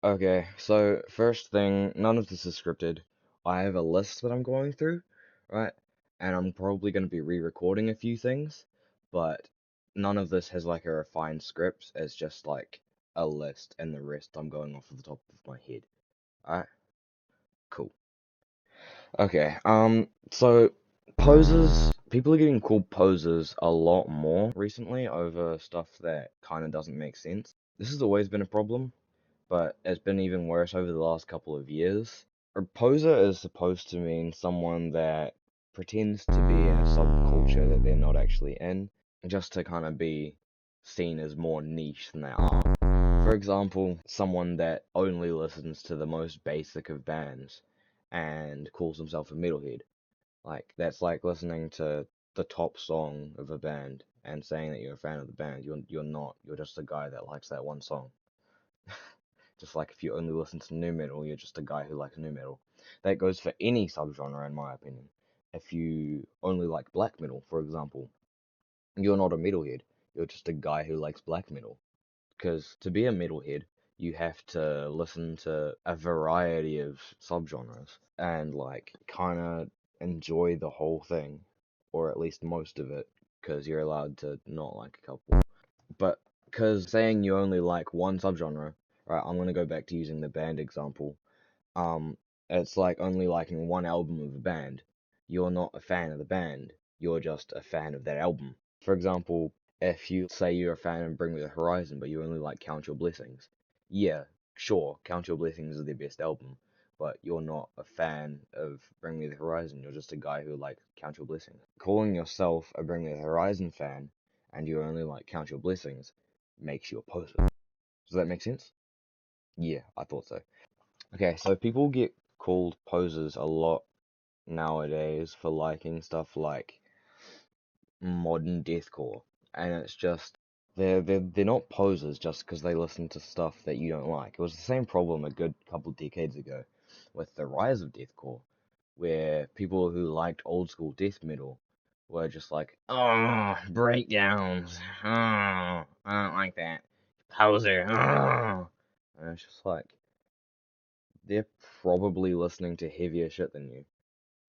Okay, so first thing, none of this is scripted. I have a list that I'm going through, right? And I'm probably going to be re-recording a few things, but none of this has like a refined script. It's just like a list, and the rest I'm going off of the top of my head. Alright, cool. Okay, so poses, people are getting called posers a lot more recently over stuff that kind of doesn't make sense. This has always been a problem, but it's been even worse over the last couple of years. A poser is supposed to mean someone that pretends to be in a subculture that they're not actually in, just to kind of be seen as more niche than they are. For example, someone that only listens to the most basic of bands and calls himself a metalhead. Like, that's like listening to the top song of a band and saying that you're a fan of the band. You're not. You're just a guy that likes that one song. Just like if you only listen to nu metal, you're just a guy who likes nu metal. That goes for any subgenre, in my opinion. If you only like black metal, for example, you're not a metalhead. You're just a guy who likes black metal. Because to be a metalhead, you have to listen to a variety of subgenres and like kind of enjoy the whole thing, or at least most of it, because you're allowed to not like a couple. But because saying you only like one subgenre, right? I'm gonna go back to using the band example. Um, it's like only liking one album of a band. You're not a fan of the band. You're just a fan of that album. For example, if you say you're a fan of Bring Me the Horizon, but you only like Count Your Blessings, yeah, sure, Count Your Blessings is their best album, but you're not a fan of Bring Me the Horizon. You're just a guy who likes Count Your Blessings. Calling yourself a Bring Me the Horizon fan and you only like Count Your Blessings makes you a poser. Does that make sense? Yeah, I thought so. Okay, so people get called posers a lot nowadays for liking stuff like modern deathcore, and it's just they're not posers just because they listen to stuff that you don't like. It was the same problem a good couple decades ago with the rise of deathcore, where people who liked old school death metal were just like, oh, breakdowns, oh, I don't like that, poser, oh. And it's just like they're probably listening to heavier shit than you.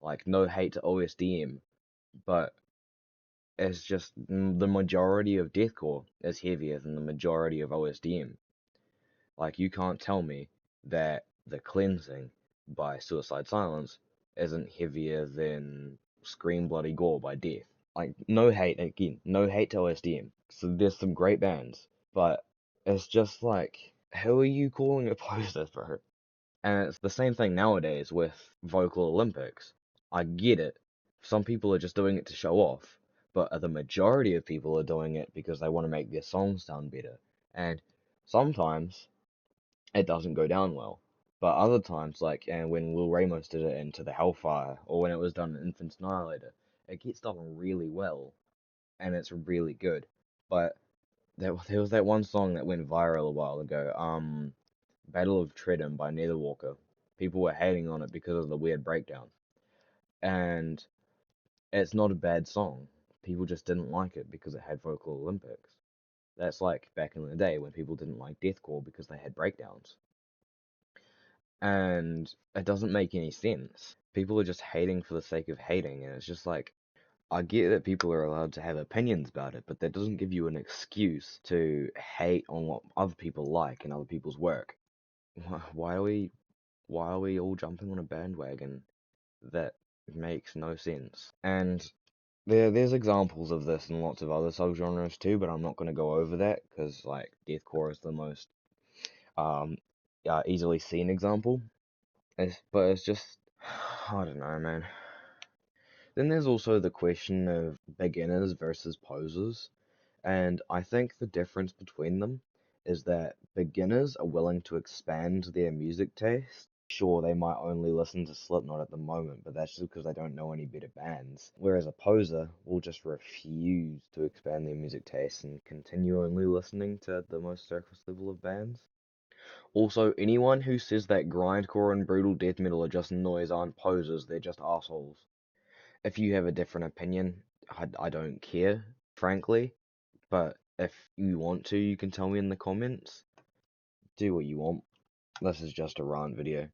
Like, no hate to OSDM, but it's just the majority of deathcore is heavier than the majority of OSDM. Like, you can't tell me that The Cleansing by Suicide Silence isn't heavier than Scream Bloody Gore by Death. Like, no hate, again, no hate to OSDM. So there's some great bands, but it's just like, who are you calling opposers, bro? And it's the same thing nowadays with vocal Olympics. I get it. Some people are just doing it to show off, but the majority of people are doing it because they want to make their songs sound better. And sometimes it doesn't go down well. But other times, like and when Will Ramos did it into the Hellfire, or when it was done in Infants Annihilator, it gets done really well, and it's really good. But there was that one song that went viral a while ago. Battle of Treadham by Netherwalker. People were hating on it because of the weird breakdowns. And it's not a bad song. People just didn't like it because it had vocal Olympics. That's like back in the day when people didn't like deathcore because they had breakdowns. And it doesn't make any sense. People are just hating for the sake of hating, and it's just like, I get that people are allowed to have opinions about it, but that doesn't give you an excuse to hate on what other people like and other people's work. Why are we why are we all jumping on a bandwagon that makes no sense? And there's examples of this in lots of other subgenres too, but I'm not going to go over that because like deathcore is the most um easily seen example. But it's just I don't know, man. Then there's also the question of beginners versus posers, and I think the difference between them is that beginners are willing to expand their music taste. Sure, they might only listen to Slipknot at the moment, but that's just because they don't know any better bands. Whereas a poser will just refuse to expand their music taste and continue only listening to the most surface level of bands. Also, anyone who says that grindcore and brutal death metal are just noise aren't posers, they're just assholes. If you have a different opinion, I don't care, frankly. But if you want to, you can tell me in the comments. Do what you want. This is just a rant video.